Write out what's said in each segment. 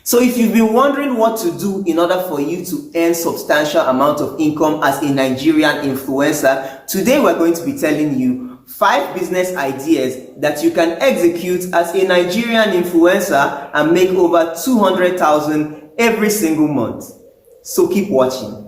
So if you've been wondering what to do in order for you to earn substantial amount of income as a Nigerian influencer, today we're going to be telling you 5 business ideas that you can execute as a Nigerian influencer and make over 200,000 every single month. So keep watching.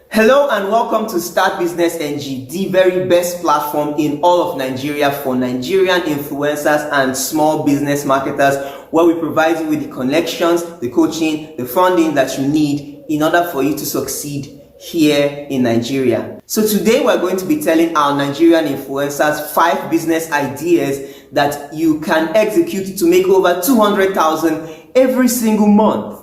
Hello and welcome to Start Business NG, the very best platform in all of Nigeria for Nigerian influencers and small business marketers, where we provide you with the connections, the coaching, the funding that you need in order for you to succeed here in Nigeria. So today we're going to be telling our Nigerian influencers 5 business ideas that you can execute to make over 200,000 every single month.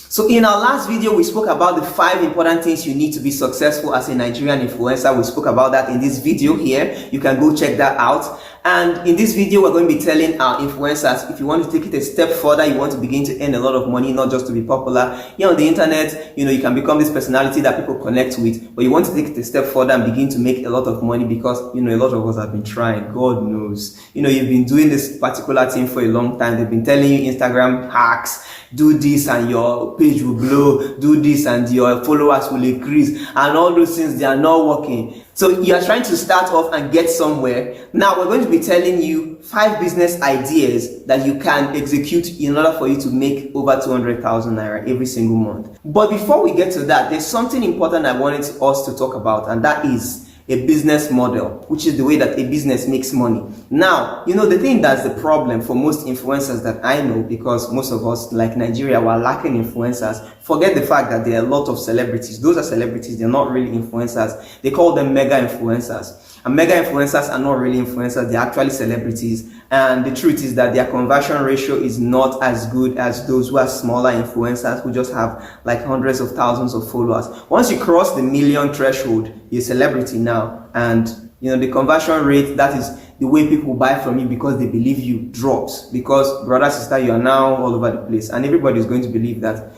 So in our last video, we spoke about the 5 important things you need to be successful as a Nigerian influencer. We spoke about that in this video here. You can go check that out. And in this video, we're going to be telling our influencers, if you want to take it a step further, you want to begin to earn a lot of money, not just to be popular. Here on the internet, you can become this personality that people connect with, but you want to take it a step further and begin to make a lot of money because, a lot of us have been trying. God knows. You've been doing this particular thing for a long time. They've been telling you Instagram hacks, do this and your page will blow, do this and your followers will increase, and all those things, they are not working. So you are trying to start off and get somewhere. Now we're going to be telling you 5 business ideas that you can execute in order for you to make over 200,000 Naira every single month. But before we get to that, there's something important I wanted us to talk about, and that is a business model, which is the way that a business makes money. Now, the thing that's the problem for most influencers that I know, because most of us, like Nigeria, we're lacking influencers. Forget the fact that there are a lot of celebrities. Those are celebrities, they're not really influencers. They call them mega influencers. And mega influencers are not really influencers, they're actually celebrities. And the truth is that their conversion ratio is not as good as those who are smaller influencers who just have like hundreds of thousands of followers. Once you cross the million threshold, you're a celebrity now. And the conversion rate, that is the way people buy from you because they believe you, drops. Because brother, sister, you are now all over the place. And everybody is going to believe that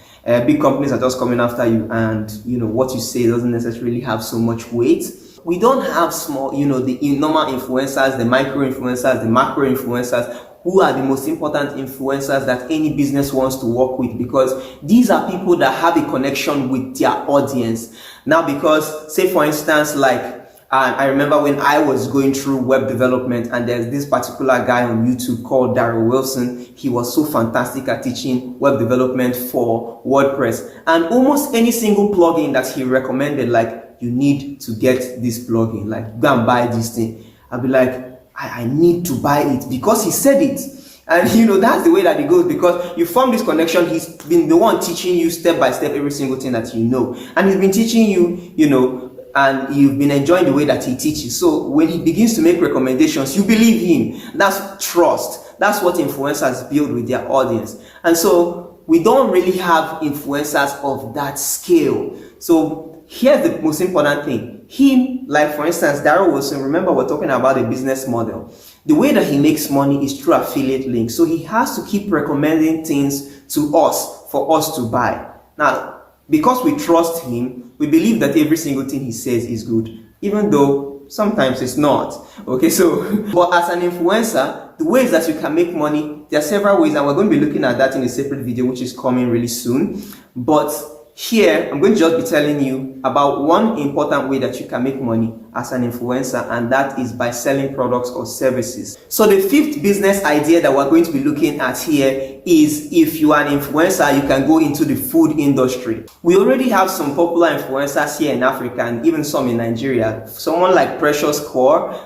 big companies are just coming after you, and what you say doesn't necessarily have so much weight. We don't have small, the normal influencers, the micro influencers, the macro influencers, who are the most important influencers that any business wants to work with, because these are people that have a connection with their audience. Now, because say for instance, like I remember when I was going through web development, and there's this particular guy on YouTube called Daryl Wilson. He was so fantastic at teaching web development for WordPress, and almost any single plugin that he recommended, like, you need to get this plugin, like, go and buy this thing. I'll be like, I need to buy it because he said it. And that's the way that it goes, because you form this connection. He's been the one teaching you step by step every single thing that and he's been teaching you, and you've been enjoying the way that he teaches. So when he begins to make recommendations, you believe him. That's trust. That's what influencers build with their audience. And so we don't really have influencers of that scale. So here's the most important thing. Him, like for instance, Daryl Wilson, remember we're talking about a business model. The way that he makes money is through affiliate links. So he has to keep recommending things to us for us to buy. Now, because we trust him, we believe that every single thing he says is good, even though sometimes it's not. Okay, so, but as an influencer, the ways that you can make money, there are several ways, and we're going to be looking at that in a separate video, which is coming really soon. But here, I'm going to just be telling you about one important way that you can make money as an influencer, and that is by selling products or services. So the 5th business idea that we're going to be looking at here is, if you are an influencer, you can go into the food industry. We already have some popular influencers here in Africa, and even some in Nigeria. Someone like Precious Core,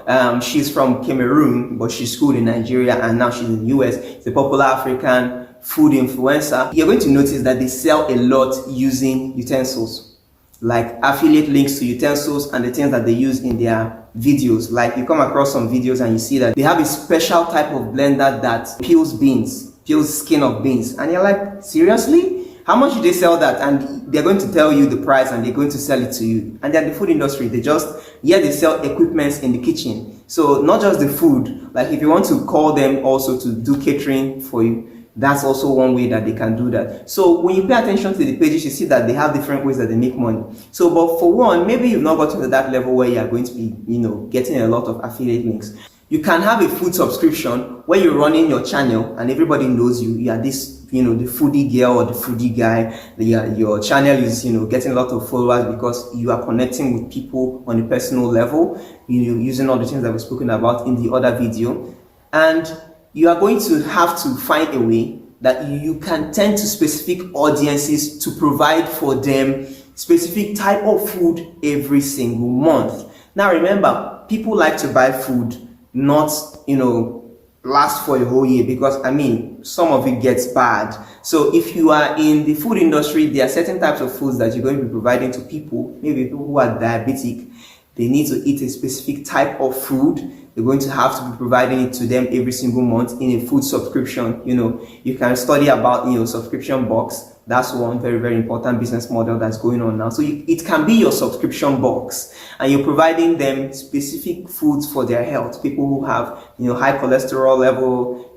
she's from Cameroon, but she's schooled in Nigeria, and now she's in the US. It's a popular African food influencer. You're going to notice that they sell a lot using utensils, like affiliate links to utensils and the things that they use in their videos. Like you come across some videos and you see that they have a special type of blender that peels skin of beans, and you're like, seriously? How much do they sell that? And they're going to tell you the price, and they're going to sell it to you. And they're the food industry. They sell equipments in the kitchen. So not just the food, like if you want to call them also to do catering for you, that's also one way that they can do that. So when you pay attention to the pages, you see that they have different ways that they make money. So, but for one, maybe you've not gotten to that level where you are going to be, getting a lot of affiliate links. You can have a food subscription where you're running your channel and everybody knows you. You are this, the foodie girl or the foodie guy. Your channel is, getting a lot of followers because you are connecting with people on a personal level, using all the things that we've spoken about in the other video. And you are going to have to find a way that you can tend to specific audiences to provide for them specific type of food every single month. Now remember, people like to buy food, not last for a whole year, because some of it gets bad. So if you are in the food industry, there are certain types of foods that you're going to be providing to people. Maybe people who are diabetic, they need to eat a specific type of food. You're going to have to be providing it to them every single month in a food subscription. You can study about subscription box. That's one very, very important business model that's going on now. So it can be your subscription box, and you're providing them specific foods for their health. People who have high cholesterol level,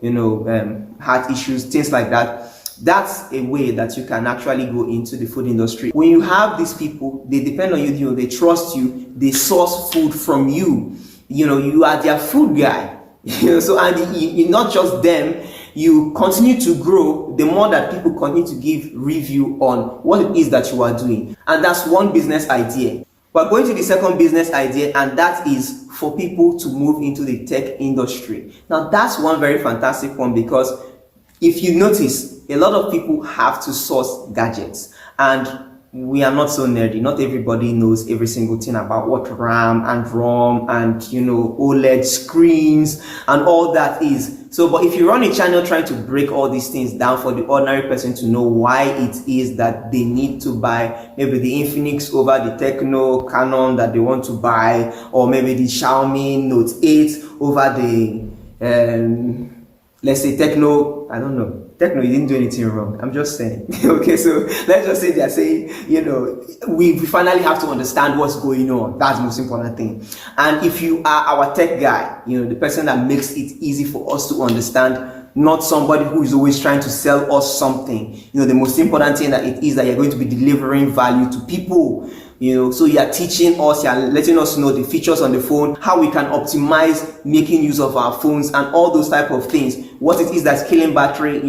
heart issues, things like that. That's a way that you can actually go into the food industry. When you have these people, they depend on you, they trust you, they source food from you. You are their food guy. So, and not just them, you continue to grow the more that people continue to give review on what it is that you are doing. And that's one business idea. We're going to the second business idea, and that is for people to move into the tech industry. Now, that's one very fantastic one, because if you notice, a lot of people have to source gadgets, and we are not so nerdy. Not everybody knows every single thing about what RAM and ROM and OLED screens and all that is. So, but if you run a channel trying to break all these things down for the ordinary person to know why it is that they need to buy maybe the Infinix over the Tecno Canon that they want to buy, or maybe the Xiaomi Note 8 over the let's say Tecno, I don't know. Tecno, you didn't do anything wrong. I'm just saying. Okay, so let's just say they're saying, we finally have to understand what's going on. That's the most important thing. And if you are our tech guy, the person that makes it easy for us to understand, not somebody who is always trying to sell us something. The most important thing that it is that you're going to be delivering value to people. So you are teaching us, you are letting us know the features on the phone, how we can optimize making use of our phones and all those type of things, what it is that's killing battery,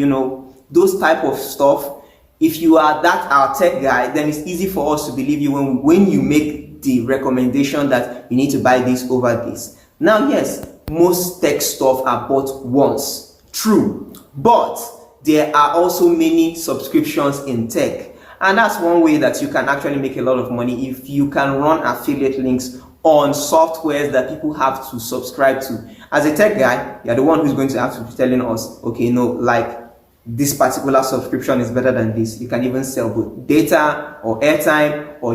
those type of stuff. If you are our tech guy, then it's easy for us to believe you when you make the recommendation that you need to buy this over this. Now, yes, most tech stuff are bought once, true, but there are also many subscriptions in tech. And that's one way that you can actually make a lot of money, if you can run affiliate links on softwares that people have to subscribe to. As a tech guy, you're the one who's going to have to be telling us, okay, like this particular subscription is better than this. You can even sell both data or airtime or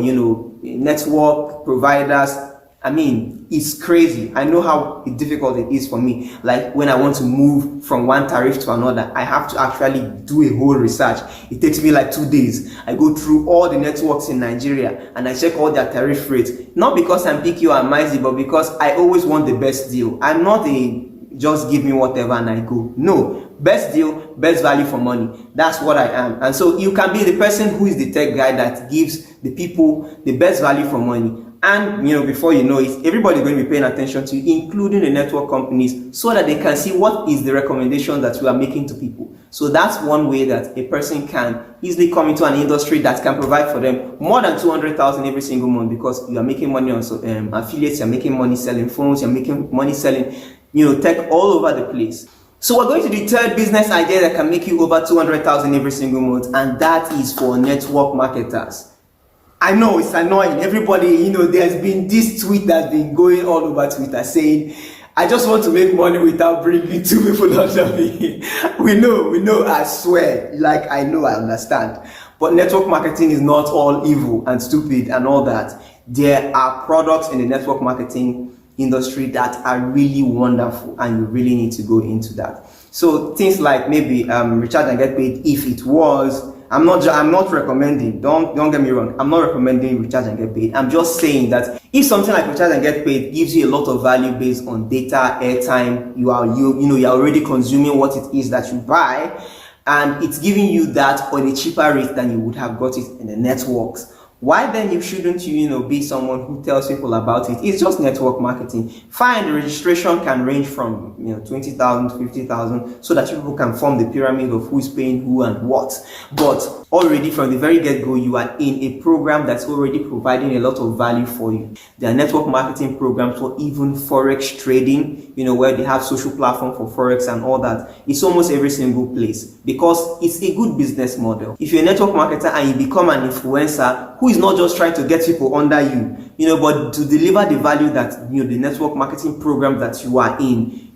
network providers. It's crazy. I know how difficult it is for me. Like when I want to move from one tariff to another, I have to actually do a whole research. It takes me like 2 days. I go through all the networks in Nigeria and I check all their tariff rates. Not because I'm picky or I'm miserly, but because I always want the best deal. I'm not just give me whatever and I go. No, best deal, best value for money. That's what I am. And so you can be the person who is the tech guy that gives the people the best value for money. And before you know it, everybody's going to be paying attention to you, including the network companies, so that they can see what is the recommendation that you are making to people. So that's one way that a person can easily come into an industry that can provide for them more than 200,000 every single month, because you are making money on affiliates, you're making money selling phones, you're making money selling tech all over the place. So we're going to the third business idea that can make you over 200,000 every single month, and that is for network marketers. I know it's annoying. Everybody, there's been this tweet that's been going all over Twitter saying, I just want to make money without bringing two people under me. We know, I swear. I know, I understand. But network marketing is not all evil and stupid and all that. There are products in the network marketing industry that are really wonderful, and you really need to go into that. So things like maybe recharge and get paid. If it was, I'm not recommending, don't get me wrong, I'm not recommending recharge and get paid. I'm just saying that if something like recharge and get paid gives you a lot of value based on data, airtime, you're already consuming what it is that you buy, and it's giving you that on a cheaper rate than you would have got it in the networks. Why then shouldn't you, be someone who tells people about it? It's just network marketing. Fine, the registration can range from 20,000 to 50,000, so that people can form the pyramid of who's paying who and what. But already from the very get-go, you are in a program that's already providing a lot of value for you. There are network marketing programs for even forex trading, where they have social platform for forex and all that. It's almost every single place because it's a good business model. If you're a network marketer and you become an influencer who is not just trying to get people under you, but to deliver the value that the network marketing program that you are in,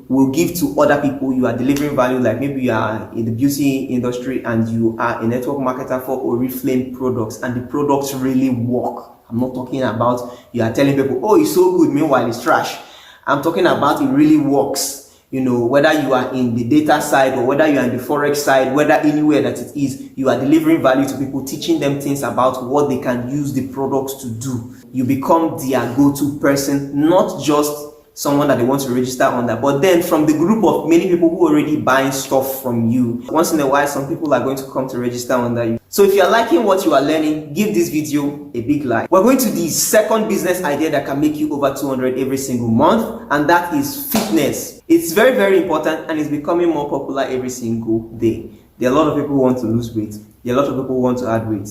will give to other people. You are delivering value, like maybe you are in the beauty industry and you are a network marketer for Oriflame products and the products really work. I'm not talking about you are telling people, oh, it's so good, meanwhile it's trash. I'm talking about it really works. Whether you are in the data side or whether you are in the forex side, whether anywhere that it is, you are delivering value to people, teaching them things about what they can use the products to do. You become their go-to person, not just someone that they want to register under, but then from the group of many people who already buying stuff from you, once in a while some people are going to come to register under you. So if you're liking what you are learning, give this video a big like. We're going to the second business idea that can make you over 200 every single month, and that is fitness. It's very, very important and it's becoming more popular every single day. There are a lot of people who want to lose weight. There are a lot of people who want to add weight.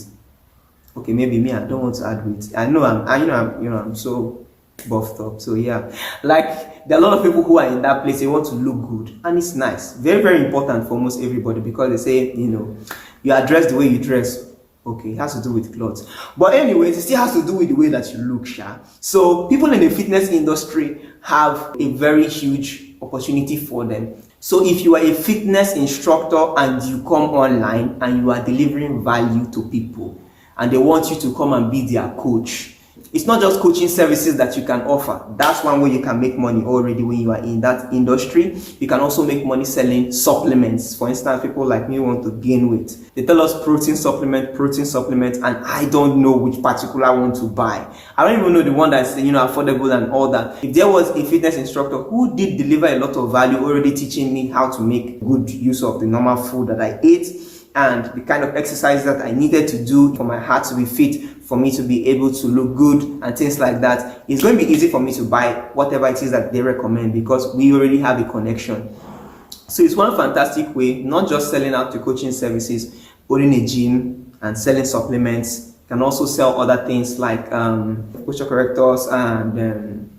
Okay, maybe me, I don't want to add weight. I know I'm so buffed up. So yeah, like there are a lot of people who are in that place. They want to look good, and it's nice. Very, very important for almost everybody because they say, you are dressed the way you dress. Okay, it has to do with clothes. But anyways, it still has to do with the way that you look, Sha. So people in the fitness industry have a very huge opportunity for them. So if you are a fitness instructor and you come online and you are delivering value to people and they want you to come and be their coach, it's not just coaching services that you can offer. That's one way you can make money already when you are in that industry. You can also make money selling supplements. For instance, people like me want to gain weight. They tell us protein supplement, and I don't know which particular one to buy. I don't even know the one that's affordable and all that. If there was a fitness instructor who did deliver a lot of value already teaching me how to make good use of the normal food that I ate and the kind of exercise that I needed to do for my heart to be fit, for me to be able to look good and things like that, it's going to be easy for me to buy whatever it is that they recommend because we already have a connection. So it's one fantastic way, not just selling out the coaching services, owning a gym and selling supplements. You can also sell other things like posture correctors and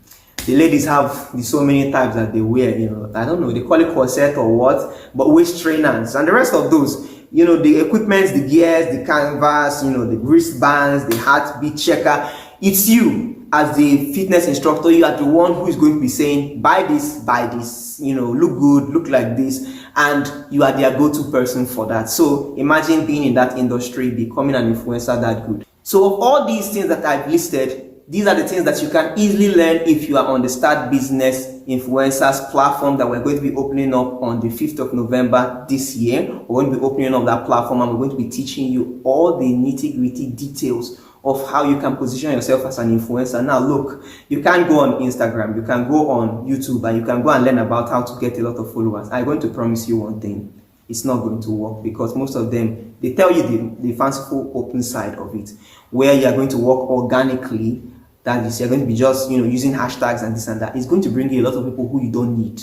the ladies have so many types that they wear, I don't know, they call it corset or what, but waist trainers and the rest of those. The equipment, the gears, the canvas, the wristbands, the heartbeat checker. It's you as the fitness instructor. You are the one who is going to be saying, buy this, look good, look like this. And you are their go-to person for that. So imagine being in that industry, becoming an influencer that good. So of all these things that I've listed, these are the things that you can easily learn if you are on the Start Business Influencers platform that we're going to be opening up on the 5th of November this year. We're going to be opening up that platform and we're going to be teaching you all the nitty-gritty details of how you can position yourself as an influencer. Now look, you can go on Instagram, you can go on YouTube, and you can go and learn about how to get a lot of followers. I'm going to promise you one thing. It's not going to work because most of them, they tell you the fanciful open side of it, where you are going to work organically. That is, you're going to be just, using hashtags and this and that. It's going to bring you a lot of people who you don't need.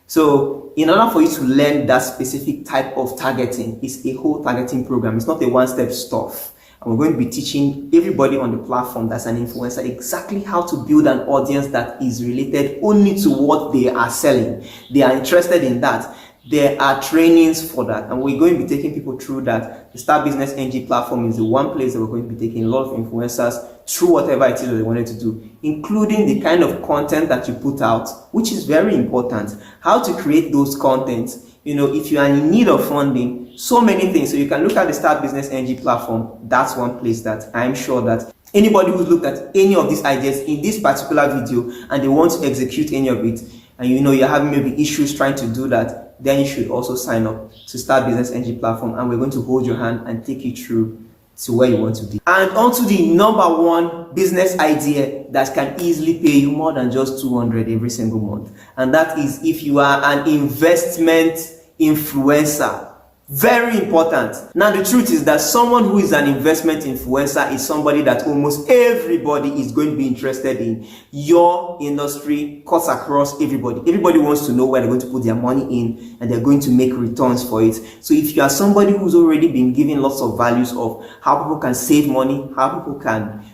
So in order for you to learn that specific type of targeting, it's a whole targeting program. It's not a one-step stuff. And we're going to be teaching everybody on the platform that's an influencer exactly how to build an audience that is related only to what they are selling. They are interested in that. There are trainings for that, and we're going to be taking people through that. The Start Business NG platform is the one place that we're going to be taking a lot of influencers through whatever it is that they wanted to do, including the kind of content that you put out, which is very important. How to create those contents. If you are in need of funding, so many things. So you can look at the Start Business NG platform. That's one place that I'm sure that anybody who's looked at any of these ideas in this particular video and they want to execute any of it, and you're having maybe issues trying to do that, then you should also sign up to Start Business NG platform, and we're going to hold your hand and take you through to where you want to be. And on to the number one business idea that can easily pay you more than just 200 every single month. And that is if you are an investment influencer. Very important. Now the truth is that someone who is an investment influencer is somebody that almost everybody is going to be interested in. Your industry cuts across everybody. Everybody wants to know where they're going to put their money in and they're going to make returns for it. So if you are somebody who's already been given lots of values of how people can save money, how people can,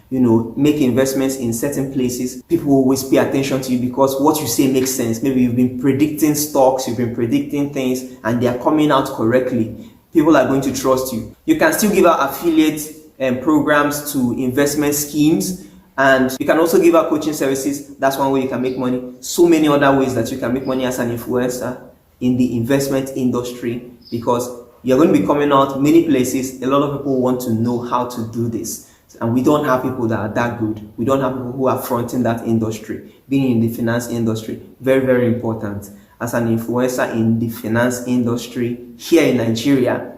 make investments in certain places, people will always pay attention to you because what you say makes sense. Maybe you've been predicting stocks, you've been predicting things, and they are coming out correctly. People are going to trust you. You can still give out affiliate programs to investment schemes, and you can also give out coaching services. That's one way you can make money. So many other ways that you can make money as an influencer in the investment industry, because you're going to be coming out many places. A lot of people want to know how to do this. And we don't have people that are that good. We don't have people who are fronting that industry. Being in the finance industry, very, very important. As an influencer in the finance industry here in Nigeria,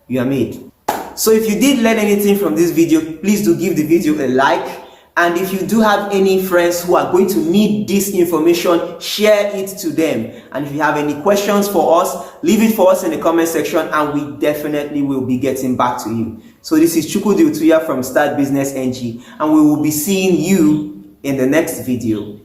you are made. So if you did learn anything from this video, please do give the video a like. And if you do have any friends who are going to need this information, share it to them. And if you have any questions for us, leave it for us in the comment section and we definitely will be getting back to you. So this is Chukwudi Utuya from Start Business NG, and we will be seeing you in the next video.